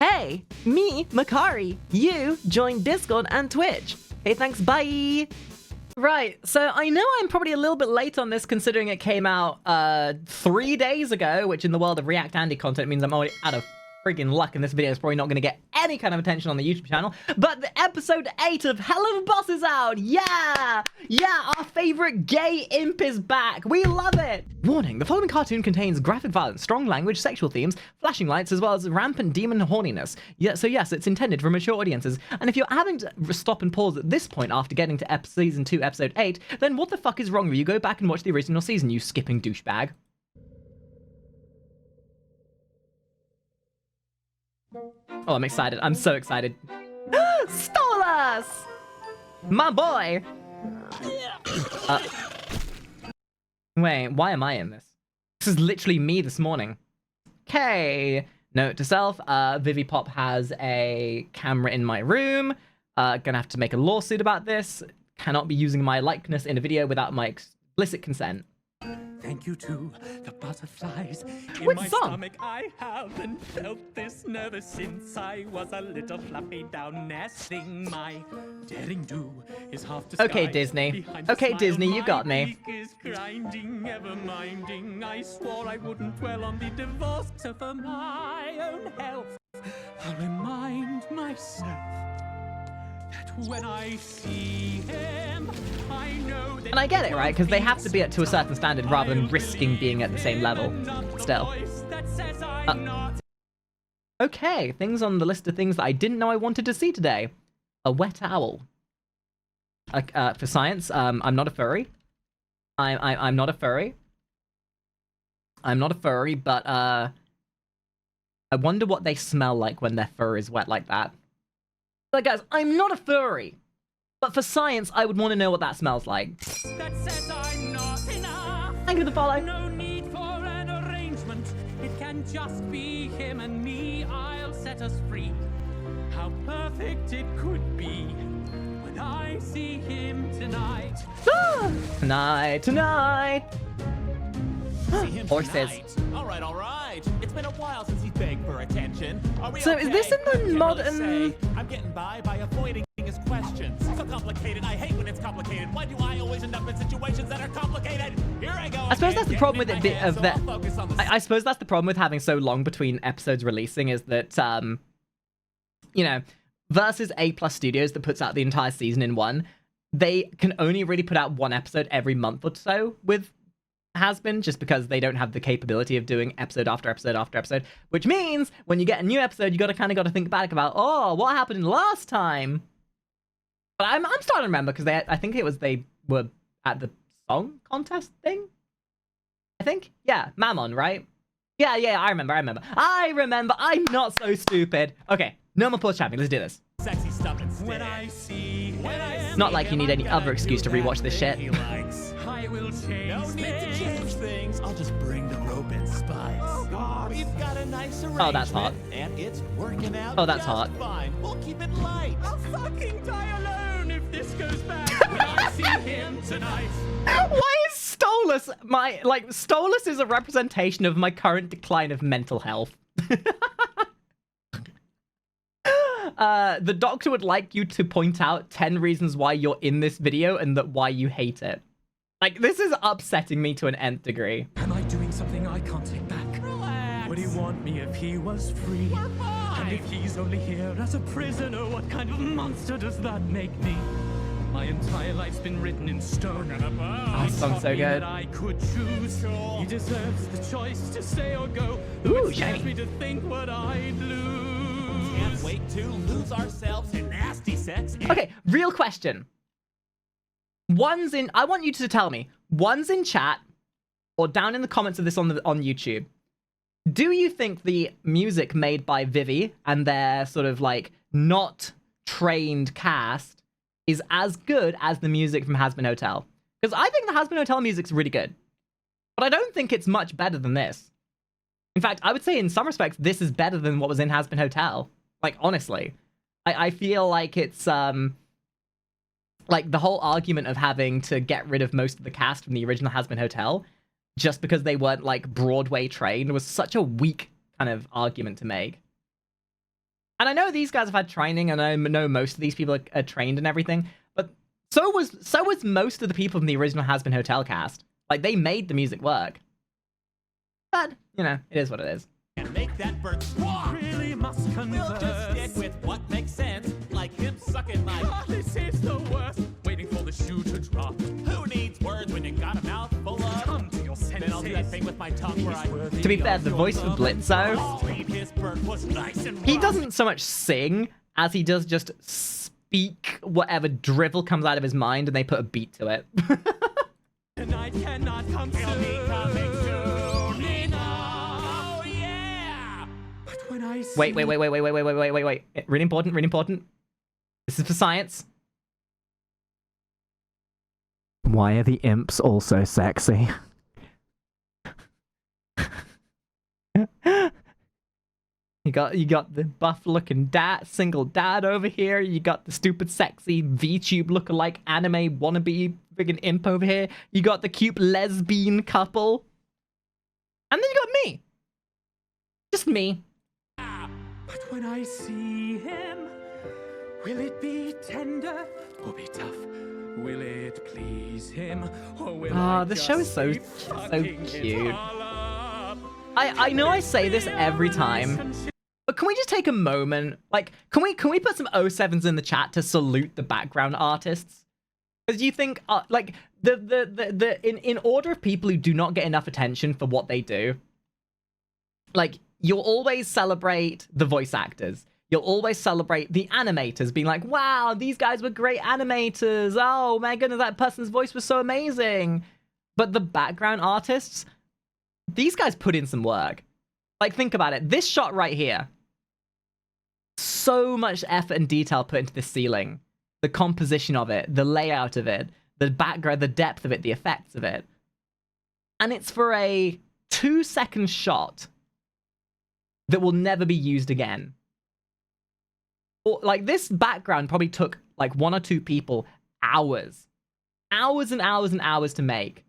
Hey, me, Makari. You joined Discord and Twitch. Hey, thanks, bye. Right, so I know I'm probably a little bit late on this considering it came out 3 days ago, which in the world of React Andy content means I'm already out of friggin' luck, and this video is probably not going to get any kind of attention on the YouTube channel. But the episode 8 of HELLUVA is out! Yeah! Yeah, our favorite gay imp is back! We love it! Warning, the following cartoon contains graphic violence, strong language, sexual themes, flashing lights, as well as rampant demon horniness. Yeah, so yes, it's intended for mature audiences, and if you're having to stop and pause at this point after getting to Season 2, Episode 8, then what the fuck is wrong with you? Go back and watch the original season, you skipping douchebag. Oh, I'm excited. I'm so excited. Stolas! My boy! Wait, why am I in this? This is literally me this morning. Okay. Note to self, Vivi Pop has a camera in my room. Gonna have to make a lawsuit about this. Cannot be using my likeness in a video without my explicit consent. Thank you to the butterflies in Which my song? stomach. I haven't felt this nervous since I was a little fluffy down nesting. My daring do is half disguised. Okay, Disney. Behind a Okay, smile, Disney, you my got me. beak is grinding, ever minding. I swore I wouldn't dwell on the divorce, so for my own health, I'll remind myself that when I see him, I know that. And I get it, right? Because they have to be to a certain standard rather than risking being at the same level. Still. Okay, things on the list of things that I didn't know I wanted to see today. A wet owl. For science, I'm not a furry. I'm not a furry. I'm not a furry, but I wonder what they smell like when their fur is wet like that. Like, guys, I'm not a furry, but for science, I would want to know what that smells like. That says I'm not enough. Thank you for the follow. No need for an arrangement. It can just be him and me. I'll set us free. How perfect it could be when I see him tonight. Tonight. See him Horses. tonight. All right. It's been a while since he begged for attention. Are we So okay? is this in the Can't really modern- say. I'm getting by avoiding his questions. So complicated. I hate when it's complicated. Why do I always end up in situations that are complicated? Here I go. I suppose again, that's the getting problem in with my it. head, Of so that, I'll focus on the I suppose that's the problem with having so long between episodes releasing is that, you know, versus A+ Studios that puts out the entire season in one, they can only really put out one episode every month or so with Has-Been, just because they don't have the capability of doing episode after episode after episode, which means when you get a new episode, you got to think back about, oh, what happened last time? But I'm starting to remember because I think it was they were at the song contest thing. I think, yeah, Mammon, right? Yeah, I remember. I'm not so stupid. Okay, no more pause chatting. Let's do this. sexy stuff instead. When I see him, Not like you need any other excuse to rewatch this shit. he likes. I will change. No need to change things. I'll just bring the rope and spice. Oh, God. We've got a nice arrangement. Oh, that's hot. And it's working out. Oh, that's just hot. Fine. We'll keep it light. I'll fucking die alone if this goes bad. When I see him tonight. Why is Stolas Stolas is a representation of my current decline of mental health. The doctor would like you to point out 10 reasons why you're in this video and why you hate it. Like, this is upsetting me to an nth degree. Am I doing something I can't take back? Relax. Would he want me if he was free? We're fine. And if he's only here as a prisoner, what kind of monster does that make me? My entire life's been written in stone. Oh, this song's so good. I could choose. He deserves the choice to stay or go. Ooh, Though it scares shiny. me to think what I'd lose. Can't wait to lose ourselves in nasty sex. And Okay, real question. I want you to tell me, one's in chat or down in the comments of this on YouTube. Do you think the music made by Vivi and their sort of like not trained cast is as good as the music from Has-Been Hotel? Because I think the Has-Been Hotel music's really good. But I don't think it's much better than this. In fact, I would say in some respects, this is better than what was in Has-Been Hotel. Like, honestly. I feel like it's, like, the whole argument of having to get rid of most of the cast from the original Has-Been Hotel just because they weren't, like, Broadway trained was such a weak kind of argument to make. And I know these guys have had training, and I know most of these people are trained and everything, but so was most of the people from the original Has Been Hotel cast. Like, they made the music work. But, you know, it is what it is. And make that bird squawk. Really must We'll converse. just stick with what makes sense, like him sucking my. Oh, this is the worst. Waiting for the shoe to drop. Who needs words when you got a mouth full of? Come to your senses. Then I'll do that thing with my tongue where I. To be fair, the voice for Blitzo, Oh, his bird was nice and he rough. doesn't so much sing as he does just speak whatever drivel comes out of his mind, and they put a beat to it. Tonight cannot come It'll be soon. coming soon enough. Oh yeah. But when I see Wait. Really important, really important. This is for science. Why are the imps all so sexy? You got the buff-looking single dad over here. You got the stupid, sexy VTube lookalike anime wannabe friggin' imp over here. You got the cute lesbian couple, and then you got me. Just me. But when I see him, will it be tender or be tough? Will it please him or will I this just show is so keep so fucking it cute. all up? I know I say this every time, but can we just take a moment? Like, can we put some 07s in the chat to salute the background artists? Because you think like in order of people who do not get enough attention for what they do, like, you'll always celebrate the voice actors. You'll always celebrate the animators, being like, wow, these guys were great animators. Oh my goodness, that person's voice was so amazing. But the background artists, these guys put in some work. Like, think about it. This shot right here. So much effort and detail put into this ceiling. The composition of it, the layout of it, the background, the depth of it, the effects of it. And it's for a 2-second shot that will never be used again. Or, like, this background probably took like 1 or 2 people hours. Hours and hours and hours to make.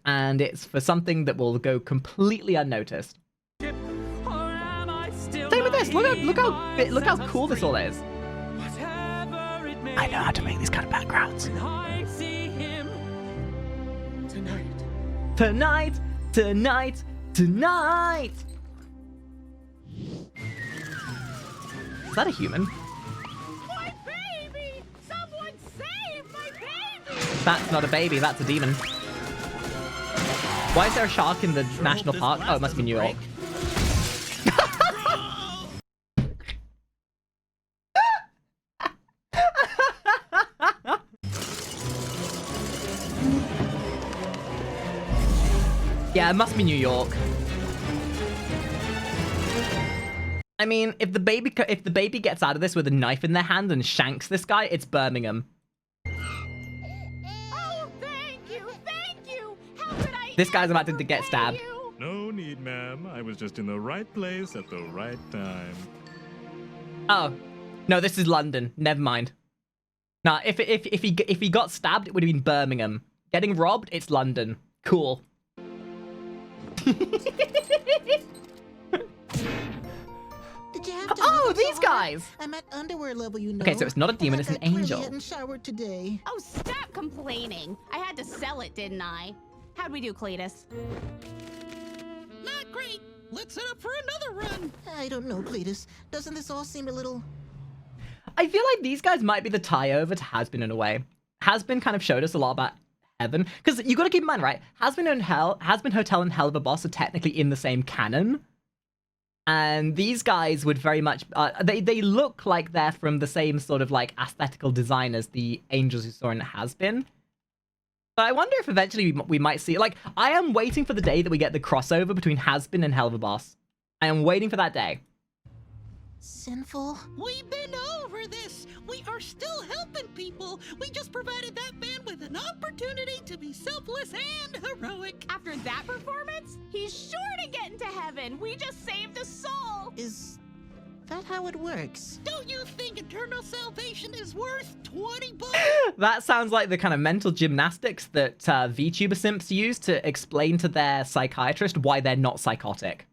And it's for something that will go completely unnoticed. Or am I still Same with this. Look how cool this all is. Whatever it may I know how to make these kind of backgrounds. when I see him tonight. Tonight, tonight, tonight. Is that a human? My baby! Someone save my baby! That's not a baby. That's a demon. Why is there a shark in the national park? Oh, it must be New York. Yeah, it must be New York. I mean, if the baby gets out of this with a knife in their hand and shanks this guy, it's Birmingham. Oh, thank you! How could I This guy's about to ever get pay stabbed. you? No need, ma'am. I was just in the right place at the right time. Oh, no, this is London. Never mind. Nah, if he got stabbed, it would have been Birmingham. Getting robbed, it's London. Cool. Did you have to Oh, look so these hard? guys! I'm at underwear level, you know. Okay, so it's not a demon, it's an I got angel. Brilliant and showered today. Oh, stop complaining. I had to sell it, didn't I? How'd we do, Cletus? Not great. Let's set up for another run. I don't know, Cletus. Doesn't this all seem a little... I feel like these guys might be the tie over to Has-Been in a way. Has-Been kind of showed us a lot about Heaven. Because you got to keep in mind, right? Has-Been Hotel and Hell of a Boss are technically in the same canon. And these guys would very much... they look like they're from the same sort of like aesthetical design as the angels you saw in Has-Been. So I wonder if eventually we might see... Like, I am waiting for the day that we get the crossover between Has-Been and Hell of a Boss. I am waiting for that day. Sinful? We've been over this. We are still helping people. We just provided that man with an opportunity to be selfless and heroic. After that performance, he's sure to get into heaven. We just saved a soul. Is that how it works? Don't you think eternal salvation is worth 20 bucks? That sounds like the kind of mental gymnastics that VTuber simps use to explain to their psychiatrist why they're not psychotic.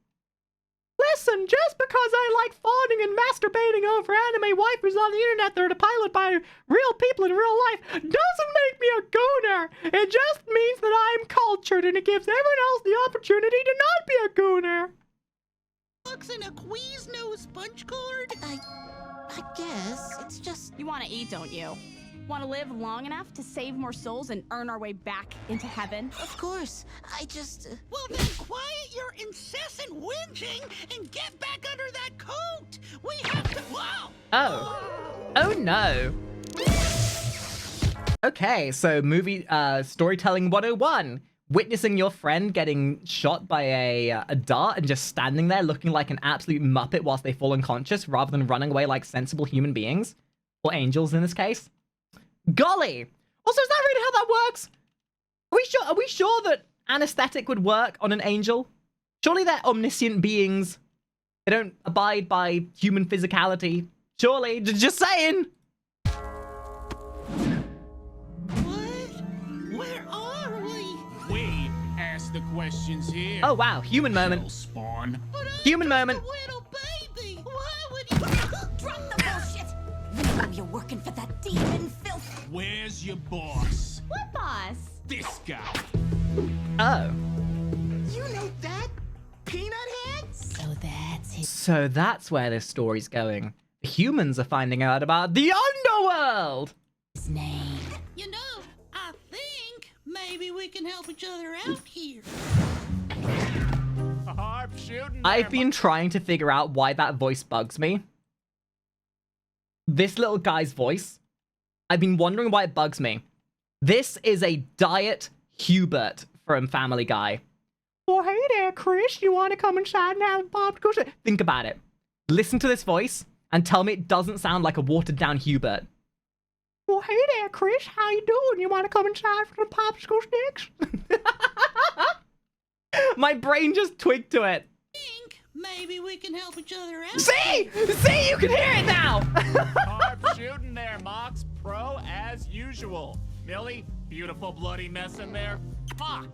listen, just because I like fawning and masturbating over anime waifus on the internet that are piloted by real people in real life doesn't make me a gooner. It just means that I'm cultured and it gives everyone else the opportunity to not be a gooner. Bucks and a Quizno sponge card? I guess it's just... You want to eat, don't you? Want to live long enough to save more souls and earn our way back into heaven? Of course. I just... Well, then quiet your incessant whinging and get back under that coat. We have to... Wow! Oh no. Okay, so movie storytelling 101. Witnessing your friend getting shot by a dart and just standing there looking like an absolute muppet whilst they fall unconscious rather than running away like sensible human beings. Or angels in this case. Golly! Also, is that really how that works? Are we sure that anesthetic would work on an angel? Surely they're omniscient beings. They don't abide by human physicality. Surely, just saying. Where are we? We ask the questions here. Oh wow, human moment. Spawn. But I'm Human just moment. a little baby. Why would you... Drop the bullshit! We know you're working for that demon filth. Where's your boss? What boss? This guy. Oh. You know that? Peanut head? So that's his So that's where this story's going. The humans are finding out about the underworld! name. You know, I think maybe we can help each other out here. I'm shooting. I've been trying to figure out why that voice bugs me. This little guy's voice. I've been wondering why it bugs me. This is a Diet Hubert from Family Guy. Oh, hey there, Chris. You want to come inside and have popcorn? Think about it. Listen to this voice and tell me it doesn't sound like a watered-down Hubert. Oh, hey there, Chris. How you doing? You want to come inside for the popsicle sticks? My brain just twigged to it. Think maybe we can help each other out. See? See? You can hear it now! Hard shooting there, Mox. Pro as usual. Millie, beautiful bloody mess in there. Fuck.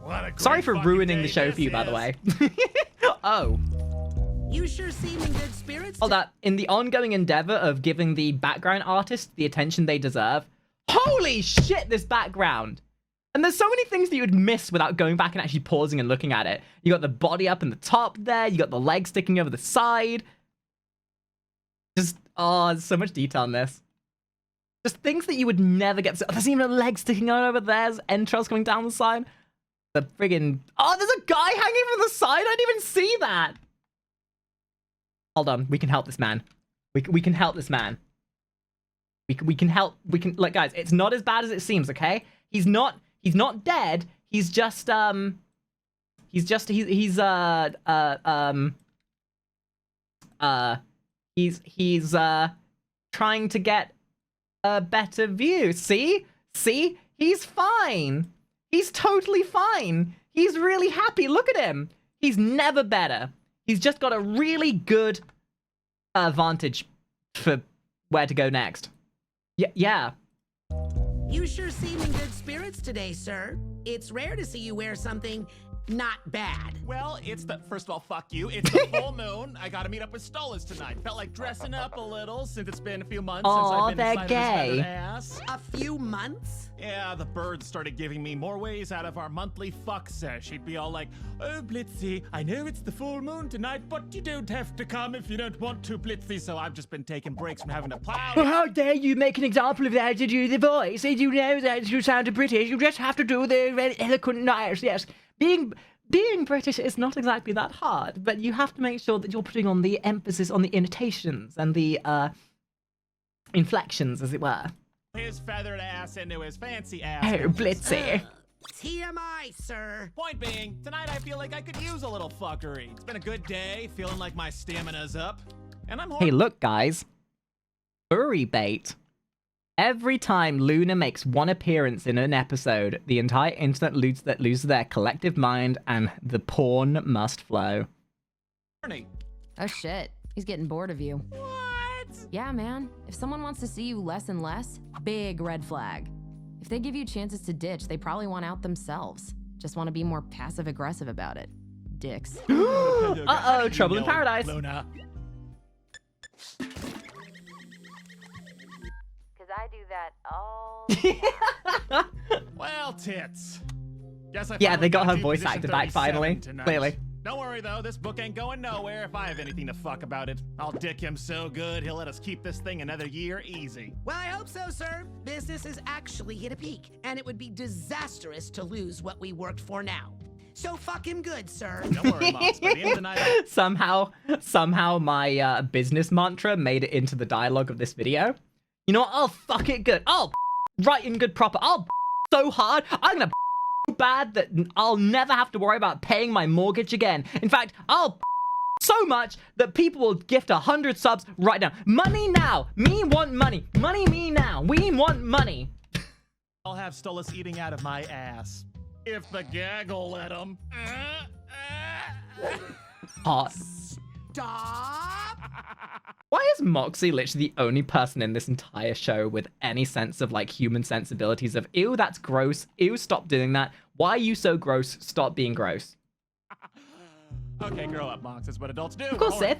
What a great Sorry for fucking ruining day the show this for you, by the is. way. Oh. You sure seem in good spirits. Hold up. In the ongoing endeavor of giving the background artists the attention they deserve, holy shit, this background! And there's so many things that you would miss without going back and actually pausing and looking at it. You got the body up in the top there, you got the legs sticking over the side. Just, oh, there's so much detail in this. Just things that you would never get to. Oh, there's even a leg sticking out over there, there's entrails coming down the side. The friggin', oh, there's a guy hanging from the side, I didn't even see that. Hold on, we can help this man. We can help this man. We can help, like, guys, it's not as bad as it seems, okay? He's not dead. He's just trying to get a better view. See? He's fine. He's totally fine. He's really happy. Look at him. He's never better. He's just got a really good vantage for where to go next. Yeah. You sure seem in good spirits today, sir. It's rare to see you wear something not bad. Well, it's the first of all, fuck you. It's the full moon. I gotta meet up with Stolas tonight. Felt like dressing up a little since it's been a few months since Aw, I've been they're inside of his gay. feathered ass. A few months? Yeah, the birds started giving me more ways out of our monthly fuck sesh. She'd be all like, "Oh, Blitzy, I know it's the full moon tonight, but you don't have to come if you don't want to, Blitzy." So I've just been taking breaks from having to plow. Well, how dare you make an example of that to do the voice? Did you know that you sounded British? You just have to do the very eloquent nice. Yes, being British is not exactly that hard, but you have to make sure that you're putting on the emphasis on the intonations and the inflections, as it were. His feathered ass into his fancy ass. Oh, Blitzy. TMI, sir. Point being, tonight I feel like I could use a little fuckery. It's been a good day, feeling like my stamina's up, and I'm Hey, look, guys. Furry bait. Every time Luna makes one appearance in an episode, the entire internet loses their collective mind and the porn must flow. horny. Oh shit, he's getting bored of you. What? Yeah, man. If someone wants to see you less and less, big red flag. If they give you chances to ditch, they probably want out themselves. Just want to be more passive-aggressive about it. Dicks. Uh-oh, trouble in paradise. Luna. Because I do that all the time. Well, tits. Guess I Yeah, finally they got her to voice position actor back 37 finally. tonight. Clearly. Don't worry though, this book ain't going nowhere. If I have anything to fuck about it, I'll dick him so good he'll let us keep this thing another year easy. Well, I hope so, sir. Business has actually hit a peak, and it would be disastrous to lose what we worked for now. So fuck him good, sir. Don't worry, Mox. By the end of the night, Somehow my business mantra made it into the dialogue of this video. You know what? I'll fuck it good. I'll right in good proper. I'll so hard. I'm gonna so bad that I'll never have to worry about paying my mortgage again. In fact, I'll so much that people will gift 100 subs right now. Money now. Me want money. Money me now. We want money. I'll have Stolas eating out of my ass. If the gag will let him. Hot. Stop! Why is Moxie literally the only person in this entire show with any sense of like human sensibilities of, ew, that's gross. Ew, stop doing that. Why are you so gross? Stop being gross. Okay, grow up, Mox. That's what adults do. Of course, Sith.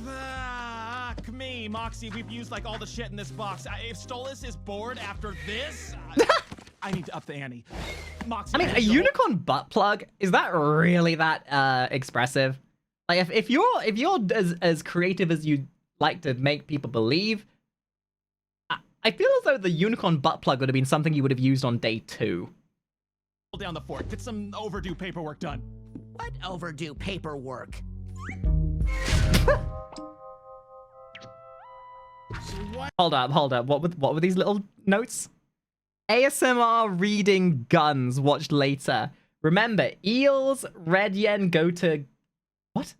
Fuck me, Moxie. We've used like all the shit in this box. If Stolas is bored after this, I need to up the ante. Moxie, I mean, a unicorn butt plug, is that really that expressive? Like, if you're as creative as you like to make people believe, I feel as though the unicorn butt plug would have been something you would have used on day 2. Hold down the fort. Get some overdue paperwork done. What overdue paperwork? Hold up. What were these little notes? ASMR reading guns watched later. Remember, eels, red yen go to... What?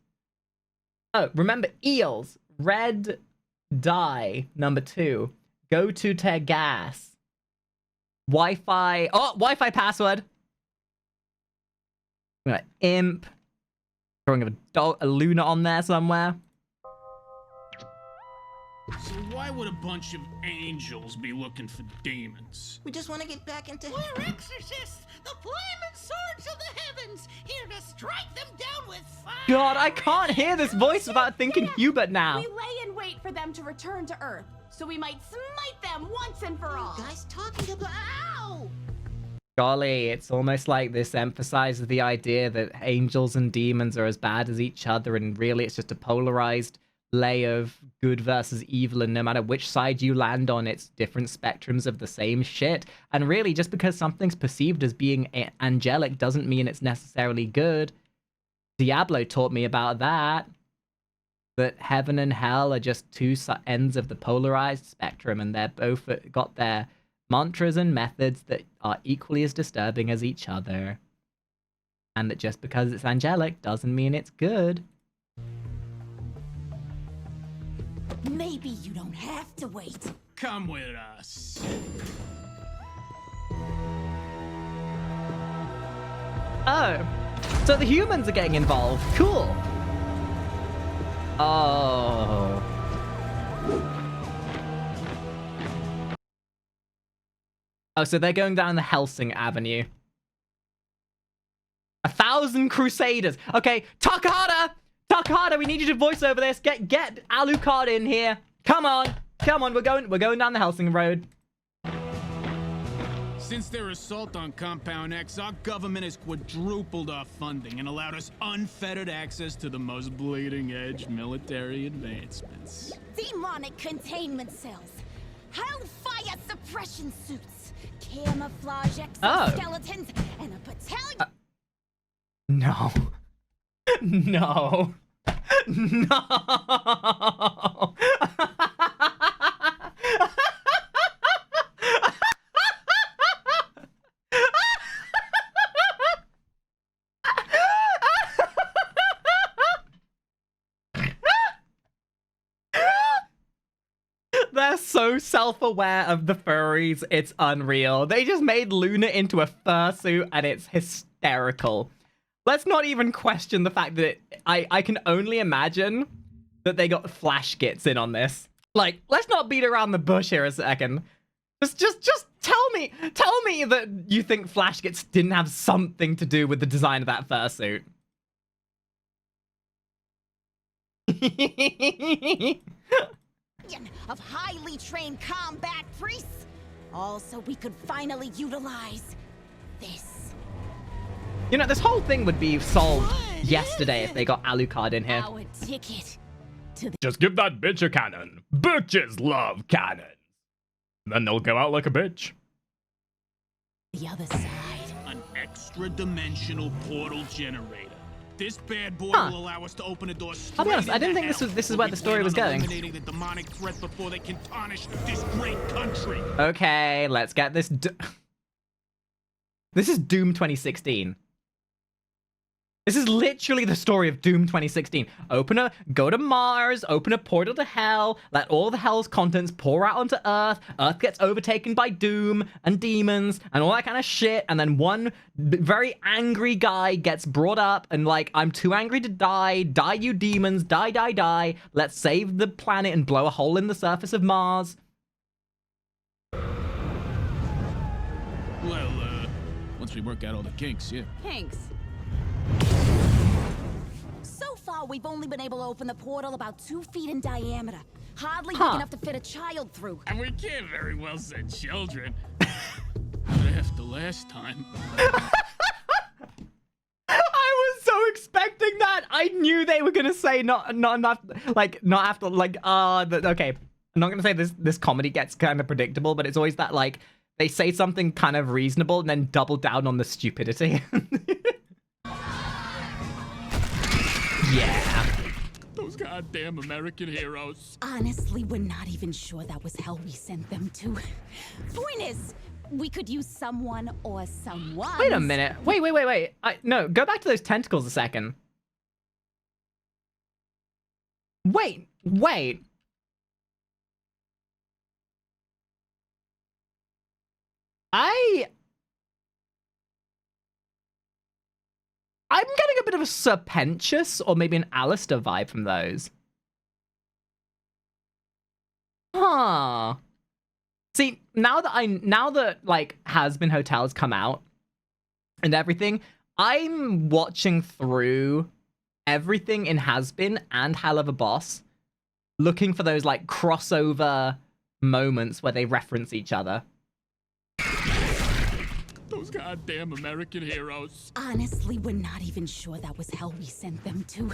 Oh, remember, eels, red die, number 2. Go to tear gas. Wi-Fi... Oh, Wi-Fi password. I'm gonna imp. Drawing a Luna on there somewhere. So why would a bunch of angels be looking for demons? We just want to get back into... We're exorcists, the flaming swords of the heavens, here to strike them down with fire. God, I can't hear this voice without thinking Hubert now. We lay in wait for them to return to Earth, so we might smite them once and for all. Guys talking about... Ow! Golly, it's almost like this emphasizes the idea that angels and demons are as bad as each other, and really it's just a polarized lay of good versus evil, and no matter which side you land on, it's different spectrums of the same shit. And really, just because something's perceived as being angelic doesn't mean it's necessarily good. Diablo taught me about that. That heaven and hell are just two ends of the polarized spectrum, and they're both got their mantras and methods that are equally as disturbing as each other. And that just because it's angelic doesn't mean it's good. Maybe you don't have to wait. Come with us. Oh, so the humans are getting involved. Cool. Oh. Oh, so they're going down the Helsing Avenue. 1,000 Crusaders. Okay, Takahata! Takahata, we need you to voice over this. Get Alucard in here. Come on, we're going down the Helsing Road. Since their assault on Compound X, our government has quadrupled our funding and allowed us unfettered access to the most bleeding-edge military advancements. Demonic containment cells, hellfire suppression suits, camouflage exoskeletons, and a battalion. No. No. No. They're so self-aware of the furries, it's unreal. They just made Luna into a fursuit and it's hysterical. Let's not even question the fact that I can only imagine that they got Flash Gits in on this. Like, let's not beat around the bush here a second. Just tell tell me that you think Flash didn't have something to do with the design of that fursuit. Of highly trained combat priests. Also, we could finally utilize this. You know, this whole thing would be solved yesterday if they got Alucard in here. Our ticket to the Just give that bitch a cannon. Bitches love cannons. Then they'll go out like a bitch. other side. An extra-dimensional portal generator. This bad boy will allow us to open a door straight. I'll be honest, I didn't think this is where the story was going. Eliminating the demonic threat before they can tarnish this great country. Okay, let's get this. This is Doom 2016. This is literally the story of Doom 2016. Go to Mars, open a portal to hell, let all the hell's contents pour out onto Earth. Earth gets overtaken by Doom and demons and all that kind of shit. And then one very angry guy gets brought up and like, I'm too angry to die. Die, you demons. Die, die, die. Let's save the planet and blow a hole in the surface of Mars. Well, once we work out all the kinks, yeah. Thanks. So far, we've only been able to open the portal about 2 feet in diameter. Hardly big enough to fit a child through. And we can't very well send children. After last time. I was so expecting that. I knew they were gonna say not enough, like not after like okay. I'm not gonna say this comedy gets kind of predictable, but it's always that like they say something kind of reasonable and then double down on the stupidity. Yeah. Those goddamn American heroes. Honestly, we're not even sure that was hell we sent them to. Point is, we could use someone or someone. Wait a minute. Wait. No, go back to those tentacles a second. Wait. I'm getting a bit of a Serpentious or maybe an Alistair vibe from those. Huh. See, now that like Has-Been Hotel's come out and everything, I'm watching through everything in Has-Been and HELLUVA Boss, looking for those like crossover moments where they reference each other. Those goddamn American heroes. Honestly, we're not even sure that was hell we sent them to.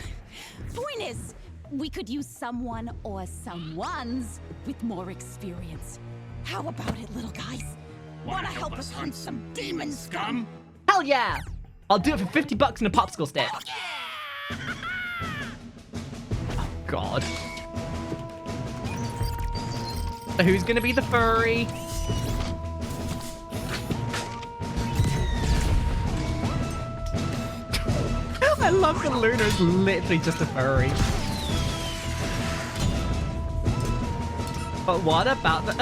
Point is, we could use someone or someones with more experience. How about it, little guys? Wanna help us hunt some demon scum? Hell yeah! I'll do it for $50 and a popsicle stick. Yeah! Oh, God. So who's gonna be the furry? I love the Luna's literally just a furry. But what about the...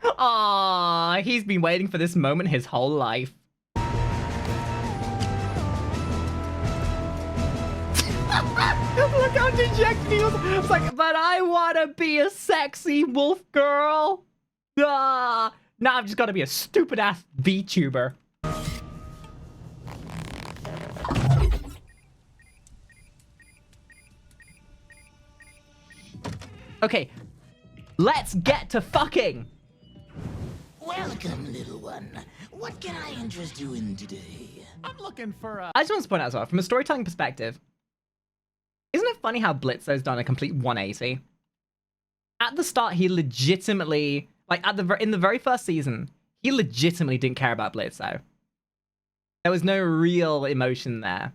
Aww, he's been waiting for this moment his whole life. Look how dejected he was. It's like, but I want to be a sexy wolf girl. Ah. Now I've just got to be a stupid-ass VTuber. Okay, let's get to fucking. Welcome, little one. What can I interest you in today? I'm looking for a... I just want to point out as well, from a storytelling perspective, isn't it funny how Blitzo's done a complete 180? At the start, he legitimately... Like, in the very first season, he legitimately didn't care about Blitzo. There was no real emotion there.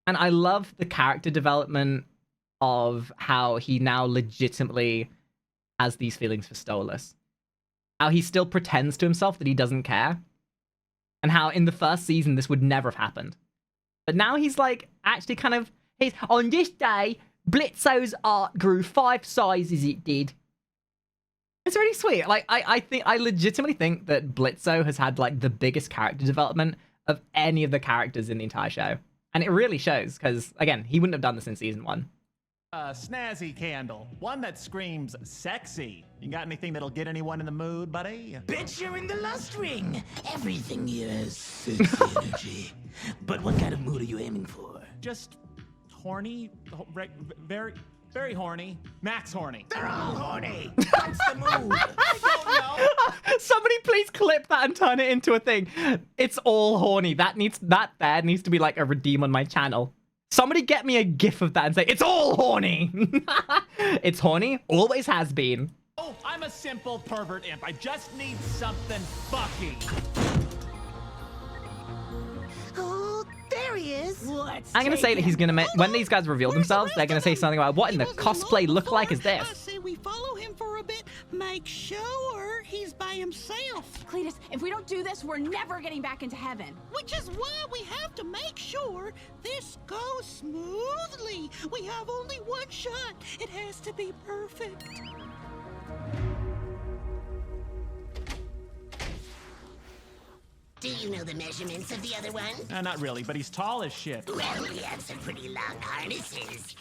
And I love the character development of how he now legitimately has these feelings for Stolas. How he still pretends to himself that he doesn't care. And how in the first season, this would never have happened. But now he's like, actually kind of... on this day, Blitzo's art grew 5 sizes it did. It's really sweet. Like, I legitimately think that Blitzo has had, like, the biggest character development of any of the characters in the entire show. And it really shows, because, again, he wouldn't have done this in season 1. A snazzy candle. One that screams sexy. You got anything that'll get anyone in the mood, buddy? Bet you're in the lust ring. Everything here has sexy energy. But what kind of mood are you aiming for? Just horny. Very, very horny. Max horny. They're all horny. What's the mood? I don't know. Somebody please clip that and turn it into a thing. It's all horny. That needs to be like a redeem on my channel. Somebody get me a gif of that and say, it's all horny. It's horny, always has been. Oh, I'm a simple pervert imp. I just need something fucky. Oh, there he is. I'm gonna say that he's gonna when these guys reveal themselves, they're gonna say something about what in the cosplay look like is I this. say we follow him for a bit, make sure he's by himself. Cletus, if we don't do this, we're never getting back into heaven. Which is why we have to make sure this goes smoothly. We have only one shot. It has to be perfect. Do you know the measurements of the other one? Not really, but he's tall as shit. Well, we have some pretty long harnesses.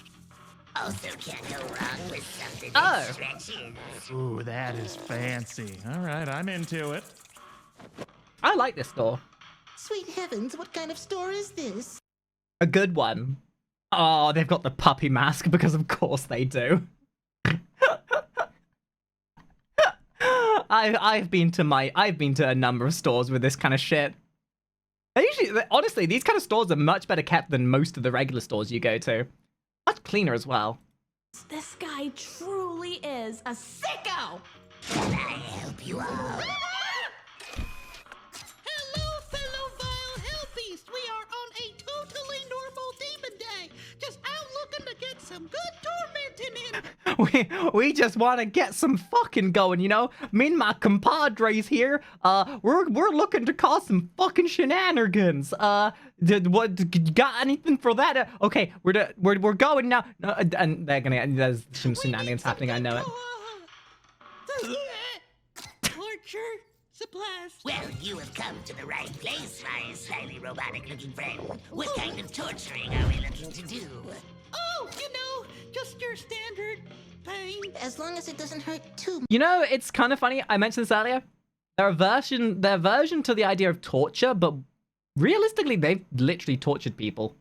Also can't go wrong with something Oh. that stretches. Ooh, that is fancy. All right, I'm into it. I like this store. Sweet heavens, what kind of store is this? A good one. Oh, they've got the puppy mask because of course they do. I've been to a number of stores with this kind of shit. Honestly, these kind of stores are much better kept than most of the regular stores you go to. Much cleaner as well. This guy truly is a sicko! Can I help you all? Hello, fellow vile hell beast. We are on a totally normal demon day. Just out looking to get some good tormenting in. We just want to get some fucking going, you know? Me and my compadres here, we're looking to cause some fucking shenanigans. Got anything for that? Okay, we're going now. And there's some shenanigans happening. I know it. Torture supplies. Well, you have come to the right place, my slightly robotic-looking friend. What kind of torturing are we looking to do? Oh, you know, just your standard pain. As long as it doesn't hurt too much. You know, it's kind of funny. I mentioned this earlier. Their version to the idea of torture, but realistically, they've literally tortured people.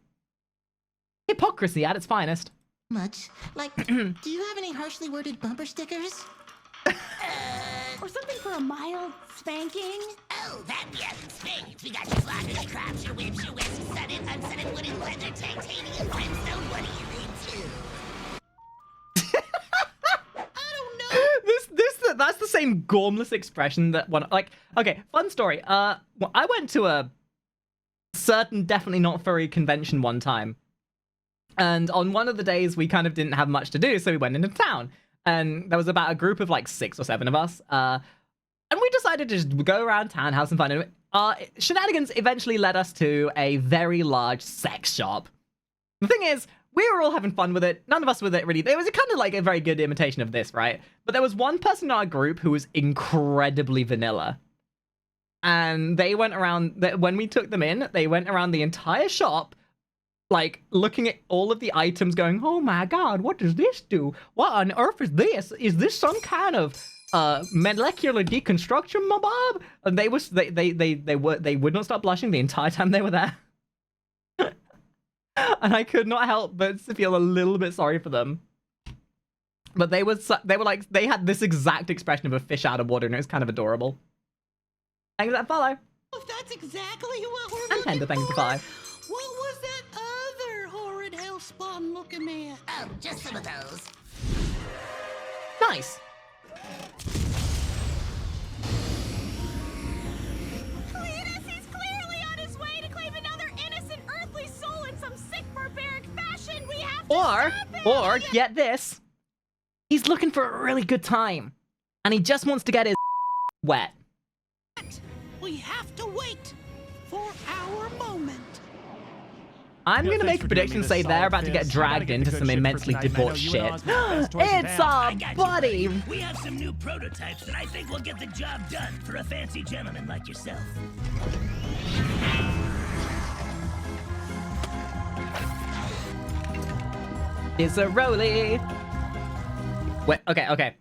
Hypocrisy at its finest. Much. Like, do you have any harshly worded bumper stickers? Or something for a mild spanking? Oh, that we haven't spanked. We got your blockers, your crops, your whips, your webs, sunted, unsunted, wooden, leather, titanium, brimstone. What do you into? That's the same gormless expression that one, like, okay, fun story. I went to a certain definitely not furry convention one time. And on one of the days we kind of didn't have much to do, so we went into town. And there was about a group of like 6 or 7 of us. And we decided to just go around town, have some fun. Shenanigans eventually led us to a very large sex shop. The thing is, we were all having fun with it. None of us with it really. It was kind of like a very good imitation of this, right? But there was one person in our group who was incredibly vanilla. And they went around, when we took them in, they went around the entire shop, like looking at all of the items going, oh my god, what does this do? What on earth is this? Is this some kind of molecular deconstruction, my bob? And they would not stop blushing the entire time they were there. And I could not help but feel a little bit sorry for them. But they were like, they had this exact expression of a fish out of water, and it was kind of adorable. Thanks for that follow. If that's exactly what we're And looking Panda, thank you for for, follow. what was that other horrid hellspawn looking at? Oh, just some of those. Nice. Cletus, he's clearly on his way to claim another innocent earthly soul in some sick barbaric fashion. We have to stop him. Or get this. He's looking for a really good time. And he just wants to get his wet. We have to wait for our moment. I'm Yo, gonna thanks make a for doing prediction me say this they're solid, about to get Fizz. dragged I gotta get into the some good shit immensely for tonight. I know divorced you shit. and Oz are the best horses in It's town. a buddy. We have some new prototypes, and I think we'll get the job done for a fancy gentleman like yourself. is a roly. Wait, okay.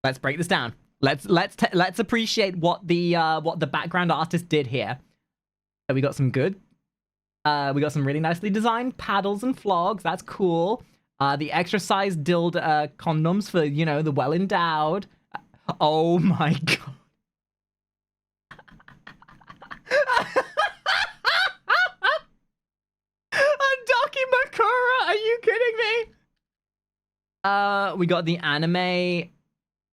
Let's break this down. Let's appreciate what the background artist did here. So we got some really nicely designed paddles and flogs. That's cool. The exercise dildo condoms for, you know, the well endowed. Oh my god. Andaki Makura, are you kidding me? We got the anime.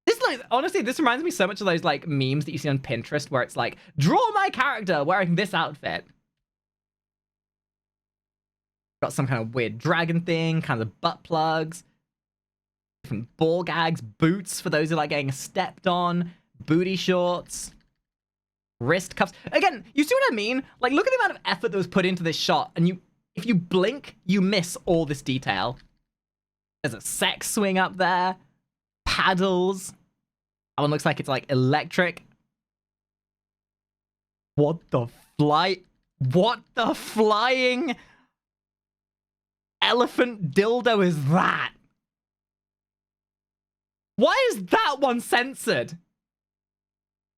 This, like, honestly, this reminds me so much of those like memes that you see on Pinterest where it's like, draw my character wearing this outfit. Got some kind of weird dragon thing, kind of butt plugs, different ball gags, boots for those who like getting stepped on, booty shorts, wrist cuffs. Again, you see what I mean? Like, look at the amount of effort that was put into this shot, and if you blink, you miss all this detail. There's a sex swing up there, paddles. That one looks like it's like electric. What the flying elephant dildo is that? Why is that one censored?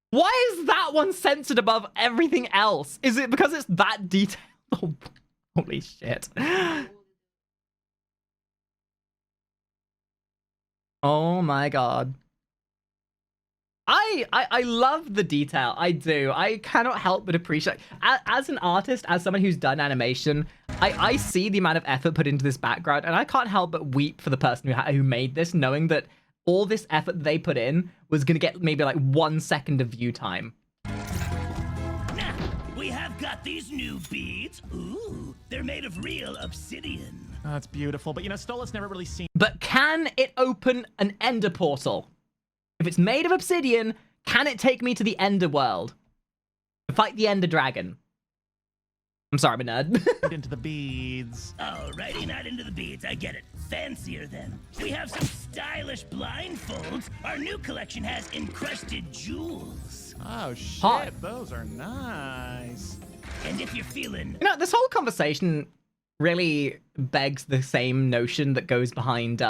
Why is that one censored above everything else? Is it because it's that detailed? Oh, holy shit. Oh my god. I love the detail. I do. I cannot help but appreciate. As an artist, as someone who's done animation, I see the amount of effort put into this background, and I can't help but weep for the person who made this, knowing that all this effort they put in was going to get maybe like 1 second of view time. Now, we have got these new beads. Ooh, they're made of real obsidian. Oh, that's beautiful. But, you know, Stola's never really seen... But can it open an ender portal? If it's made of obsidian, can it take me to the ender world? To fight the ender dragon? I'm sorry, I'm a nerd. into the beads. Alrighty, not into the beads. I get it. Fancier then. We have some stylish blindfolds. Our new collection has encrusted jewels. Oh, shit. Hot. Those are nice. And if you're feeling... You know, this whole conversation really begs the same notion that goes behind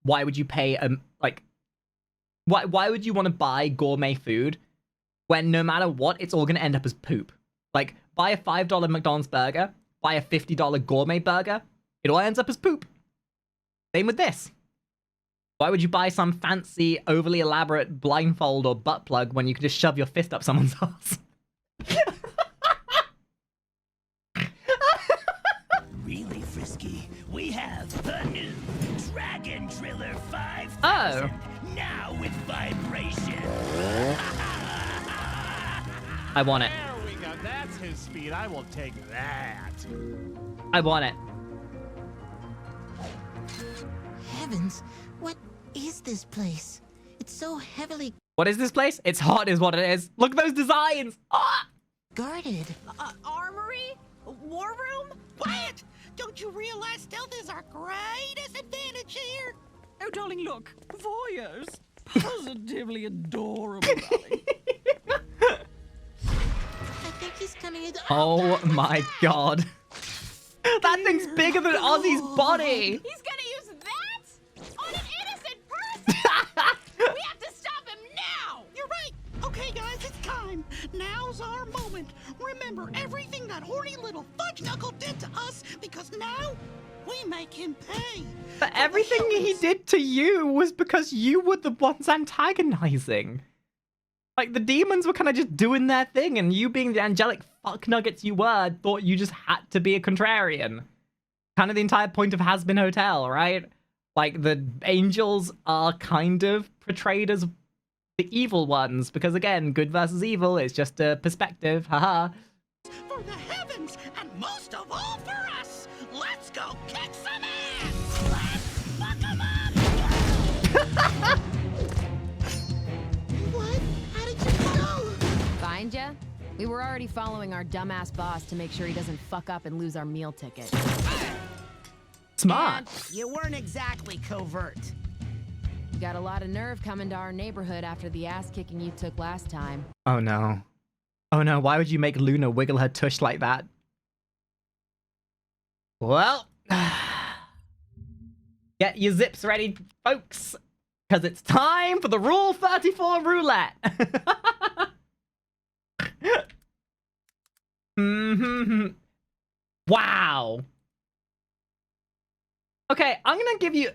why would you pay why would you want to buy gourmet food when no matter what it's all going to end up as poop? Like, buy a $5 McDonald's burger, buy a $50 gourmet burger, it all ends up as poop. Same with this. Why would you buy some fancy overly elaborate blindfold or butt plug when you could just shove your fist up someone's ass? Really frisky. We have the new Dragon Driller 5000. Oh. Now with vibration. I want it. There we go. That's his speed. I will take that. I want it. Heavens, what is this place? It's so heavily What is this place? It's hot is what it is. Look at those designs. Ah! guarded. Armory? War room? Quiet! Don't you realize stealth is our greatest advantage here? Oh, darling, look. Voyeurs. Positively adorable, darling. I think he's coming in. Oh my god. That thing's bigger than Ozzy's body. He's gonna use that? On an innocent person? We have to stop him now! You're right. Okay, guys, it's time. Now's our moment. Remember everything that horny little fudge knuckle did to us, because now we make him pay. But everything he did to you was because you were the ones antagonizing. Like, the demons were kind of just doing their thing, and you being the angelic fuck nuggets you were, thought you just had to be a contrarian. Kind of the entire point of Has Been Hotel, right? Like, the angels are kind of portrayed as the evil ones, because again, good versus evil is just a perspective, haha. For the heavens, and most of all for us, let's go kick some ass! Let's fuck 'em up! What? How did you know? Find ya? We were already following our dumbass boss to make sure he doesn't fuck up and lose our meal ticket. Smart. And you weren't exactly covert. You got a lot of nerve coming to our neighborhood after the ass kicking you took last time. Oh no. Oh no, why would you make Luna wiggle her tush like that? Well, Get your zips ready, folks, because it's time for the Rule 34 roulette. Wow. Okay, I'm gonna give you...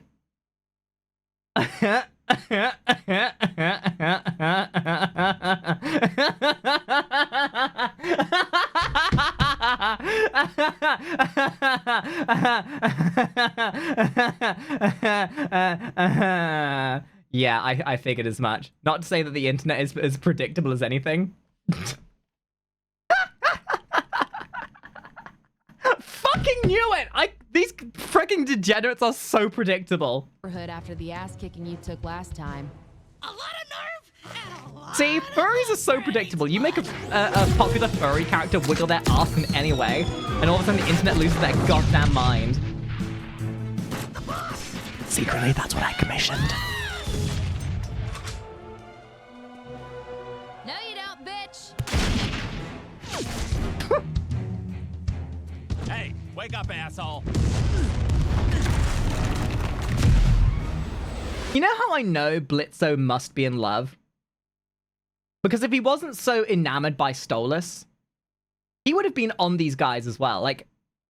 Yeah, I figured as much. Not to say that the internet is as predictable as anything. Fucking knew it! These freaking degenerates are so predictable. After the ass kicking you took last time. A lot of nerve and a lot See, furries are so predictable. You make a popular furry character wiggle their ass in any way, and all of a sudden the internet loses their goddamn mind. Secretly, that's what I commissioned. No, you don't, bitch. Hey, wake up, asshole. You know how I know Blitzo must be in love? Because if he wasn't so enamored by Stolas, he would have been on these guys as well. Like,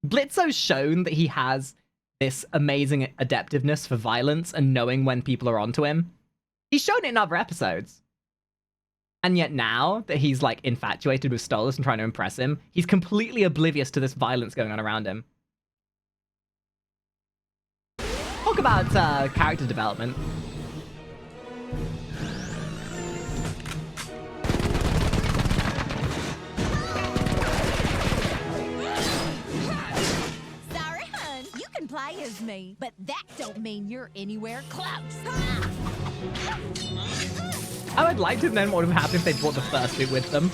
Blitzo's shown that he has this amazing adaptiveness for violence and knowing when people are onto him. He's shown it in other episodes. And yet now that he's, like, infatuated with Stolas and trying to impress him, he's completely oblivious to this violence going on around him. Talk about character development. Sorry, hun. You can play as me, but that don't mean you're anywhere close. I would like to know what would happen if they brought the fursuit with them.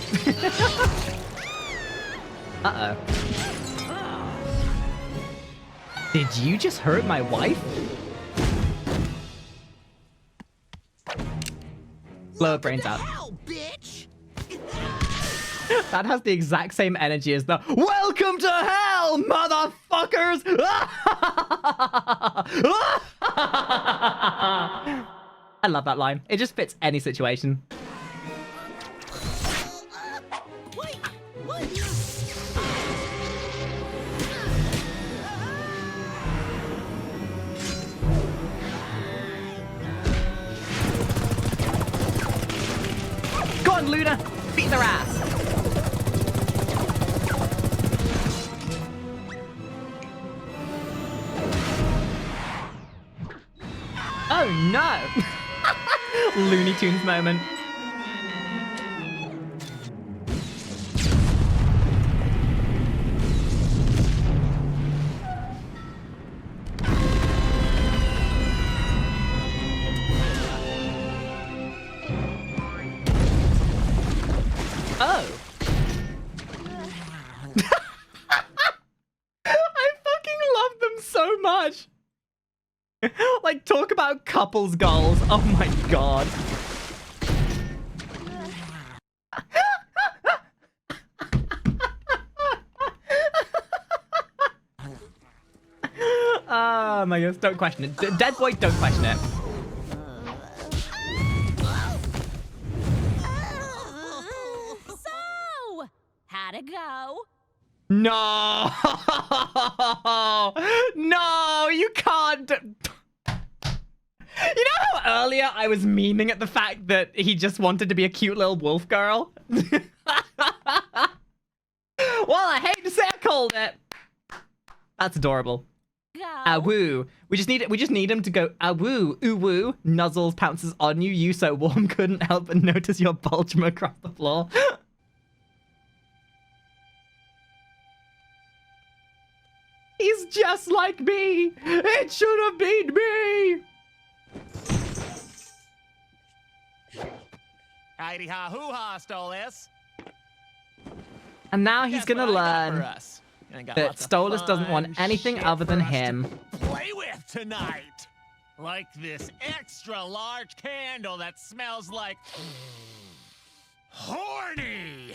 Uh-oh. Did you just hurt my wife? Blow her brains out. Hell, bitch! That has the exact same energy as the "Welcome to hell, motherfuckers!" I love that line. It just fits any situation. Go on, Luna! Beat their ass! Oh no! Looney Tunes moment. Oh. I fucking love them so much. Like, talk about couples goals. Oh my god. Oh my goodness, don't question it. Dead boy, don't question it. So, how'd it go? No! No, you can't. You know how earlier I was memeing at the fact that he just wanted to be a cute little wolf girl? Well, I hate to say I called it. That's adorable. Ah woo. We just need him to go ah woo, ooh woo, nuzzles, pounces on you, you so warm couldn't help but notice your bulge from across the floor. He's just like me! It should have been me! Heidi ha hoo ha, Stolas. And now he's Guess gonna what I got for learn us? I got that lots of Stolas doesn't fun want anything shit other than for us to him. play with tonight. Like this extra large candle that smells like horny.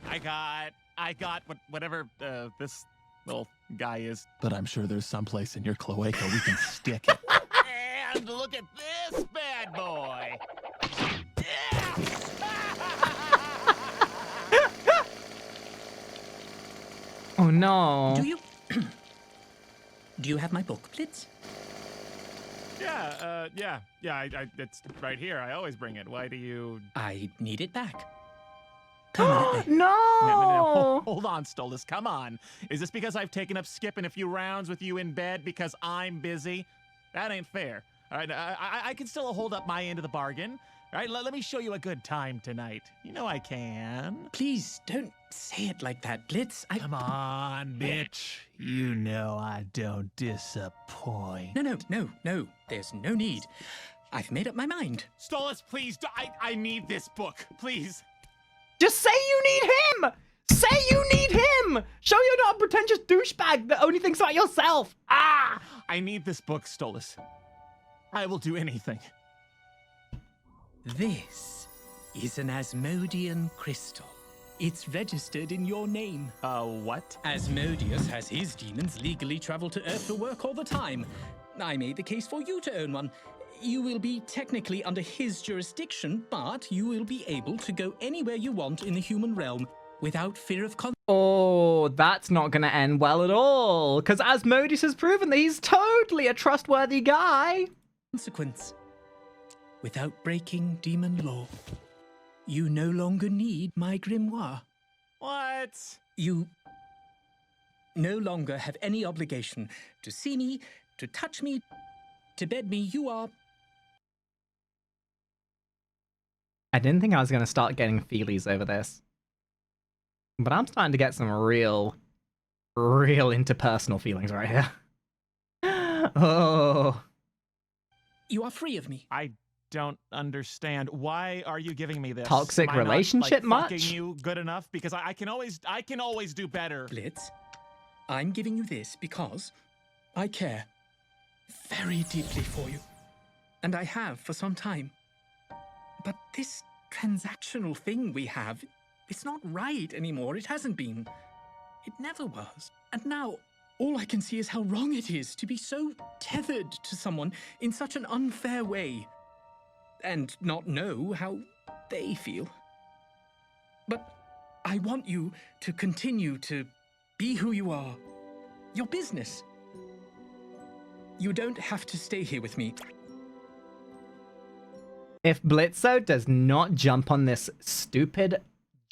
I got whatever this little guy is. But I'm sure there's someplace in your cloaca we can stick it. And look at this bad boy. Oh no. Do you... Do you have my book, Blitz? Yeah, it's right here. I always bring it. Why do you... I need it back. Come on. No! Hold on, Stolas. Come on. Is this because I've taken up skipping a few rounds with you in bed because I'm busy? That ain't fair. All right, I can still hold up my end of the bargain. All right, let me show you a good time tonight. You know I can. Please, don't say it like that, Blitz. Come on, bitch. You know I don't disappoint. No. There's no need. I've made up my mind. Stolas, please. I need this book. Please. Just say you need him! Say you need him! Show you're not a pretentious douchebag that only thinks about yourself! Ah! I need this book, Stolas. I will do anything. This is an Asmodean crystal. It's registered in your name. What? Asmodeus has his demons legally travel to Earth for work all the time. I made the case for you to own one. You will be technically under his jurisdiction, but you will be able to go anywhere you want in the human realm without fear of Oh, that's not gonna end well at all, because Asmodeus has proven that he's totally a trustworthy guy. consequence. Without breaking demon law, you no longer need my grimoire. What? You no longer have any obligation to see me, to touch me, to bed me. You are... I didn't think I was gonna start getting feelies over this, but I'm starting to get some real interpersonal feelings right here. Oh. You are free of me. I don't understand. Why are you giving me this? Toxic Am I not, relationship like, much? fucking you good enough? Because I can always do better. Blitz, I'm giving you this because I care very deeply for you. And I have for some time. But this transactional thing we have, it's not right anymore. It hasn't been. It never was. And now, all I can see is how wrong it is to be so tethered to someone in such an unfair way. And not know how they feel. But I want you to continue to be who you are. Your business. You don't have to stay here with me. If Blitzo does not jump on this stupid,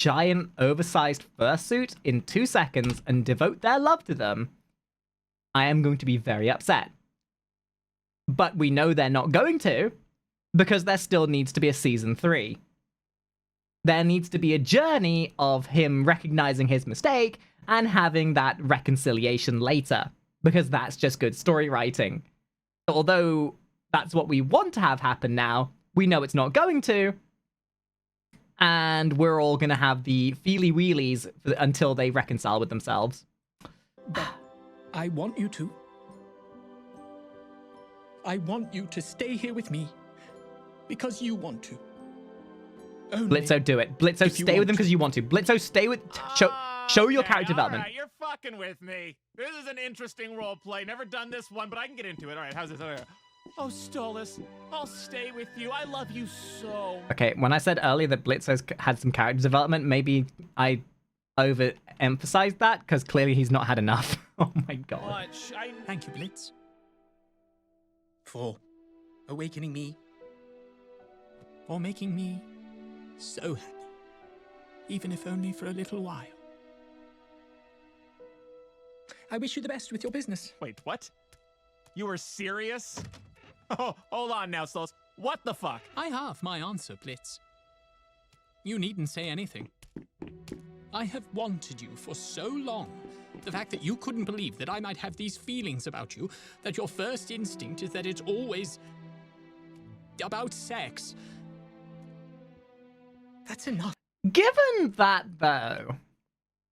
giant, oversized fursuit in 2 seconds and devote their love to them, I am going to be very upset. But we know they're not going to, because there still needs to be a season 3. There needs to be a journey of him recognizing his mistake and having that reconciliation later, because that's just good story writing. Although that's what we want to have happen now, we know it's not going to, and we're all going to have the feely-wheelies until they reconcile with themselves. But I want you to. I want you to stay here with me because you want to. Only Blitzo, do it. Blitzo, stay with him because you want to. Blitzo, stay with... Show your character development. Right, you're fucking with me. This is an interesting role play. Never done this one, but I can get into it. All right, how's this? Oh, Stolas, I'll stay with you. I love you so. Okay, when I said earlier that Blitzo's had some character development, maybe I overemphasized that, because clearly he's not had enough. Oh my god. Thank you, Blitz, for awakening me, for making me so happy, even if only for a little while. I wish you the best with your business. Wait, what? You were serious? Oh, hold on now, Stolas. What the fuck? I have my answer, Blitz. You needn't say anything. I have wanted you for so long. The fact that you couldn't believe that I might have these feelings about you, that your first instinct is that it's always about sex. That's enough. Given that, though,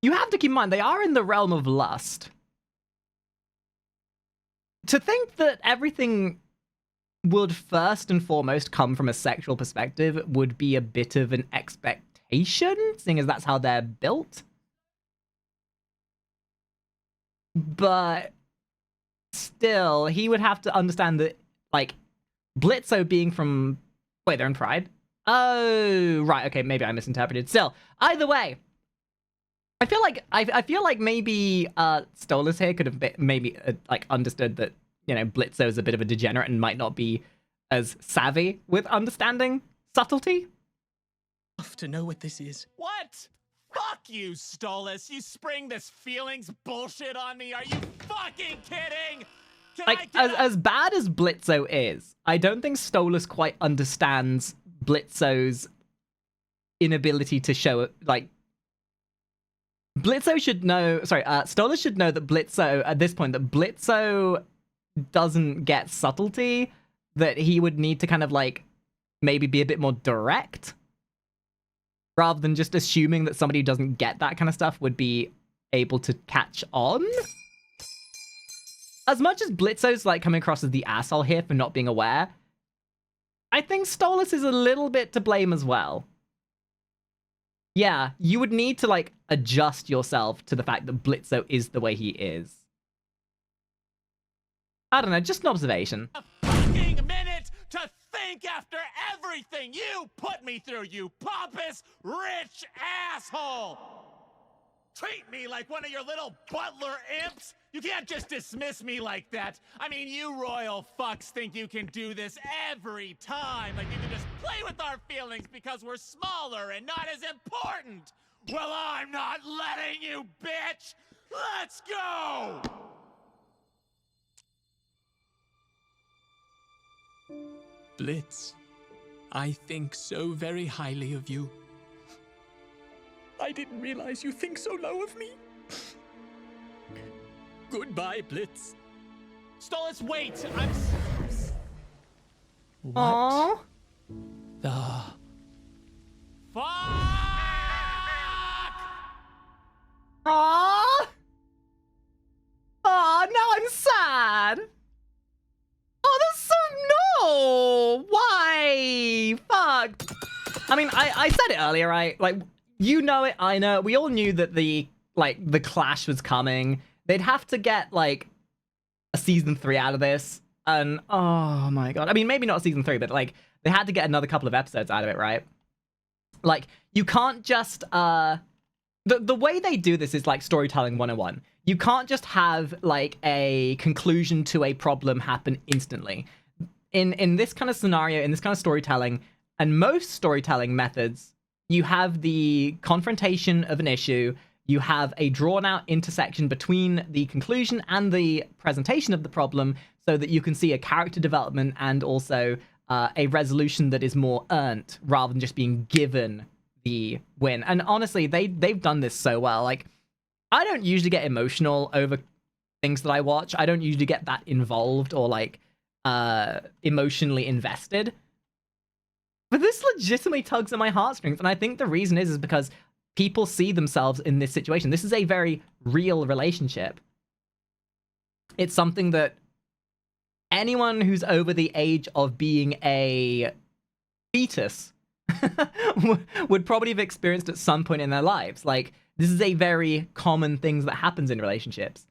you have to keep in mind, they are in the realm of lust. To think that everything would first and foremost come from a sexual perspective would be a bit of an expectation, seeing as that's how they're built. But still, he would have to understand that, like, Blitzo being from... Wait, they're in Pride? Oh, right. Okay, maybe I misinterpreted. Still, either way, I feel like maybe Stolas here could have maybe like understood that, you know, Blitzo is a bit of a degenerate and might not be as savvy with understanding subtlety. Tough to know what this is. What? Fuck you, Stolas. You spring this feelings bullshit on me. Are you fucking kidding? Like, as bad as Blitzo is, I don't think Stolas quite understands Blitzo's inability to show it. Like, Blitzo should know. Sorry, Stolas should know that Blitzo at this point, that Blitzo doesn't get subtlety. That he would need to kind of like maybe be a bit more direct, rather than just assuming that somebody who doesn't get that kind of stuff would be able to catch on. As much as Blitzo's like coming across as the asshole here for not being aware, I think Stolas is a little bit to blame as well. Yeah, you would need to like adjust yourself to the fact that Blitzo is the way he is. I don't know, just an observation. A fucking minute to think after everything you put me through, you pompous, rich asshole! Treat me like one of your little butler imps? You can't just dismiss me like that. I mean, you royal fucks think you can do this every time. Like you can just play with our feelings because we're smaller and not as important. Well, I'm not letting you, bitch! Let's go! Blitz, I think so very highly of you. I didn't realize you think so low of me. Goodbye, Blitz. Stolas, wait! What Aww. the... Fuck! Aww. Aw, now I'm sad. Oh, that's so no. Why? Fuck. I mean, I said it earlier, right? Like, you know it, I know it. We all knew that the clash was coming. They'd have to get like a season 3 out of this, and oh my god. I mean, maybe not season 3, but like they had to get another couple of episodes out of it, right? Like, you can't just the way they do this is like storytelling 101. You can't just have like a conclusion to a problem happen instantly. In this kind of scenario, in this kind of storytelling, and most storytelling methods, you have the confrontation of an issue, you have a drawn-out intersection between the conclusion and the presentation of the problem so that you can see a character development and also a resolution that is more earned rather than just being given the win. And honestly, they've done this so well. Like, I don't usually get emotional over things that I watch. I don't usually get that involved or, like, emotionally invested. But this legitimately tugs at my heartstrings, and I think the reason is because people see themselves in this situation. This is a very real relationship. It's something that anyone who's over the age of being a fetus would probably have experienced at some point in their lives. Like, this is a very common thing that happens in relationships.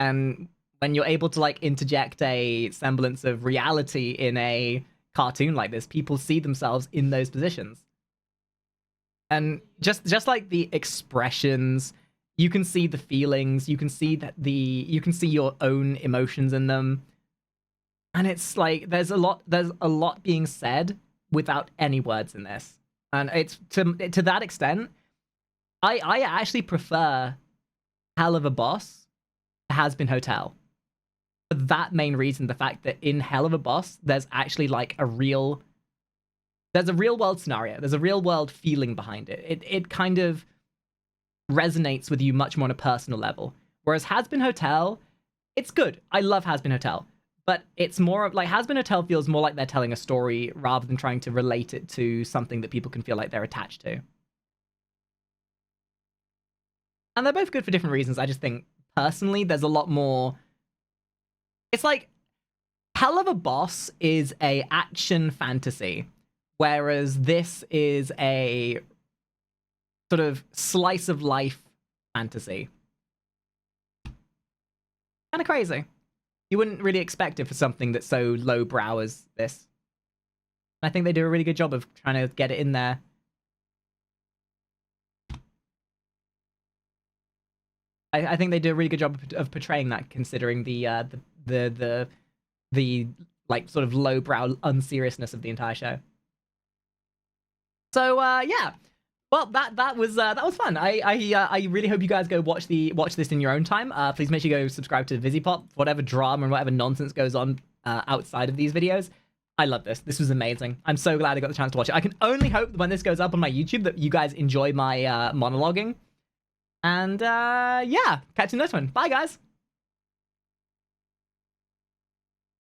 And when you're able to, like, interject a semblance of reality in a cartoon like this, people see themselves in those positions. And just like the expressions, you can see the feelings, you can see your own emotions in them. And it's like there's a lot being said without any words in this. And it's to that extent, I actually prefer Helluva Boss to Has Been Hotel. For that main reason, the fact that in Helluva Boss, there's actually like there's a real world scenario. There's a real world feeling behind it. It kind of resonates with you much more on a personal level. Whereas Has Been Hotel, it's good. I love Has Been Hotel. But it's more of like Has Been Hotel feels more like they're telling a story rather than trying to relate it to something that people can feel like they're attached to. And they're both good for different reasons. I just think personally there's a lot more. It's like Helluva Boss is a action fantasy, whereas this is a sort of slice of life fantasy. Kind of crazy. You wouldn't really expect it for something that's so lowbrow as this. I think they do a really good job of trying to get it in there. I think they do a really good job of portraying that, considering the like sort of lowbrow unseriousness of the entire show. So yeah, well that was fun. I really hope you guys go watch this in your own time. Please make sure you go subscribe to VisiPop. Whatever drama and whatever nonsense goes on outside of these videos, I love this. This was amazing. I'm so glad I got the chance to watch it. I can only hope that when this goes up on my YouTube that you guys enjoy my monologuing. And yeah, catch you in the next one. Bye, guys.